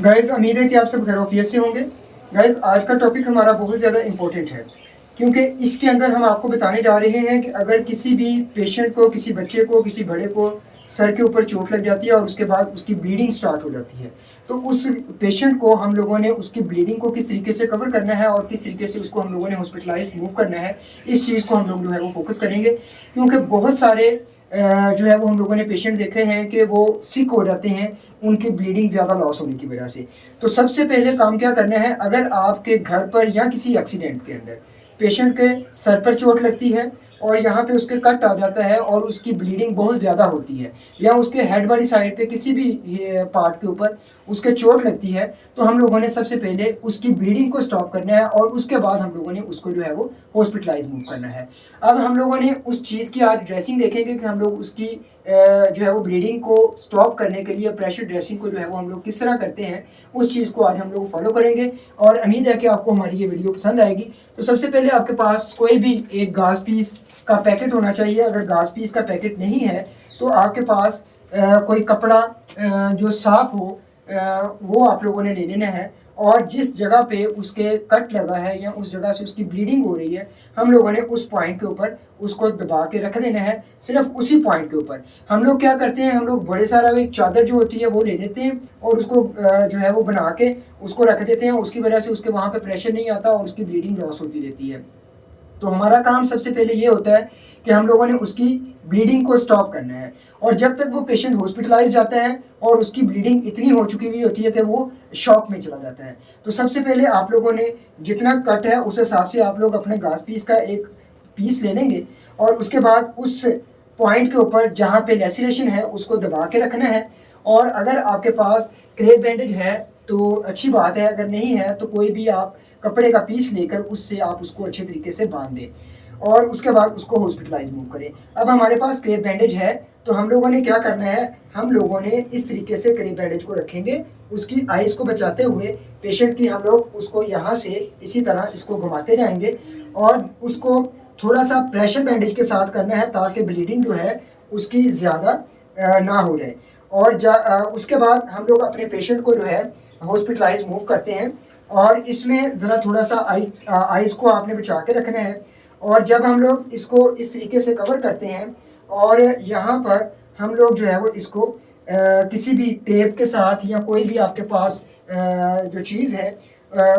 Guys उम्मीद है कि आप सब खैरियत से होंगे। गाइज़ आज का टॉपिक हमारा बहुत ज़्यादा इम्पोर्टेंट है, क्योंकि इसके अंदर हम आपको बताने जा रहे हैं कि अगर किसी भी पेशेंट को, किसी बच्चे को, किसी बड़े को सर के ऊपर चोट लग जाती है और उसके बाद उसकी ब्लीडिंग स्टार्ट हो जाती है, तो उस पेशेंट को हम लोगों ने उसकी ब्लीडिंग को किस तरीके से कवर करना है और किस तरीके से उसको हम लोगों ने हॉस्पिटलाइज़ मूव करना है, इस चीज़ को हम लोग जो है वो फ़ोकस करेंगे। क्योंकि बहुत सारे जो है वो हम लोगों ने पेशेंट देखे हैं कि वो सिक हो जाते हैं उनकी ब्लीडिंग ज़्यादा लॉस होने की वजह से। तो सबसे पहले काम क्या करना है, अगर आपके घर पर या किसी एक्सीडेंट के अंदर पेशेंट के सर पर चोट लगती है और यहाँ पे उसके कट आ जाता है और उसकी ब्लीडिंग बहुत ज़्यादा होती है, या उसके हेड वाली साइड पे किसी भी पार्ट के ऊपर उसके चोट लगती है, तो हम लोगों ने सबसे पहले उसकी ब्लीडिंग को स्टॉप करना है और उसके बाद हम लोगों ने उसको जो है वो हॉस्पिटलाइज मूव करना है। अब हम लोगों ने उस चीज़ की आज ड्रेसिंग देखेंगे कि हम लोग उसकी जो है वो ब्लीडिंग को स्टॉप करने के लिए प्रेशर ड्रेसिंग को जो है वो हम लोग किस तरह करते हैं, उस चीज़ को आज हम लोग फॉलो करेंगे और उम्मीद है कि आपको हमारी ये वीडियो पसंद आएगी। तो सबसे पहले आपके पास कोई भी एक गाज पीस का पैकेट होना चाहिए। अगर गाज पीस का पैकेट नहीं है तो आपके पास कोई कपड़ा जो साफ़ हो वो आप लोगों ने ले लेना है, और जिस जगह पे उसके कट लगा है या उस जगह से उसकी ब्लीडिंग हो रही है, हम लोगों ने उस पॉइंट के ऊपर उसको दबा के रख देना है, सिर्फ उसी पॉइंट के ऊपर। हम लोग क्या करते हैं, हम लोग बड़े सारा एक चादर जो होती है वो ले लेते हैं और उसको जो है वो बना के उसको रख देते हैं। उसकी वजह से उसके वहाँ पे प्रेशर नहीं आता और उसकी ब्लीडिंग लॉस होती रहती है। तो हमारा काम सबसे पहले ये होता है कि हम लोगों ने उसकी ब्लीडिंग को स्टॉप करना है, और जब तक वो पेशेंट हॉस्पिटलाइज जाता है और उसकी ब्लीडिंग इतनी हो चुकी हुई होती है कि वो शॉक में चला जाता है, तो सबसे पहले आप लोगों ने जितना कट है उस हिसाब से आप लोग अपने घास पीस का एक पीस ले लेंगे और उसके बाद उस पॉइंट के ऊपर जहाँ पे लेसिलेशन है उसको दबा के रखना है। और अगर आपके पास क्रेप बैंडेज है तो अच्छी बात है, अगर नहीं है तो कोई भी आप कपड़े का पीस लेकर उससे आप उसको अच्छे तरीके से बांध दें और उसके बाद उसको हॉस्पिटलाइज मूव करें। अब हमारे पास क्रेप बैंडेज है तो हम लोगों ने क्या करना है, हम लोगों ने इस तरीके से क्रेप बैंडेज को रखेंगे उसकी आइज़ को बचाते हुए। पेशेंट की हम लोग उसको यहाँ से इसी तरह इसको घुमाते जाएंगे और उसको थोड़ा सा प्रेशर बैंडेज के साथ करना है ताकि ब्लीडिंग जो है उसकी ज़्यादा ना हो जाए। और उसके बाद हम लोग अपने पेशेंट को जो है हॉस्पिटलाइज मूव करते हैं, और इसमें ज़रा थोड़ा सा आइज़ को आपने बचा के रखना है। और जब हम लोग इसको इस तरीके से कवर करते हैं और यहाँ पर हम लोग जो है वो इसको किसी भी टेप के साथ या कोई भी आपके पास जो चीज़ है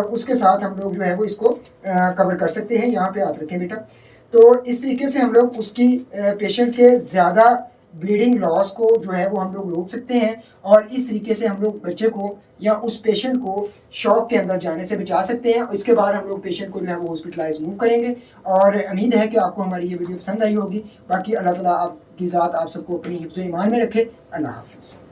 उसके साथ हम लोग जो है वो इसको कवर कर सकते हैं। यहाँ पे हाथ रखें बेटा। तो इस तरीके से हम लोग उसकी पेशेंट के ज़्यादा ब्लीडिंग लॉस को जो है वो हम लोग रोक सकते हैं, और इस तरीके से हम लोग बच्चे को या उस पेशेंट को शॉक के अंदर जाने से बचा सकते हैं। इसके बाद हम लोग पेशेंट को जो है वो हॉस्पिटलाइज मूव करेंगे, और उम्मीद है कि आपको हमारी ये वीडियो पसंद आई होगी। बाकी अल्लाह ताला आपकी ज़ात आप सबको अपनी हिफ्ज़ ईमान में रखे। अल्लाह हाफ़िज़।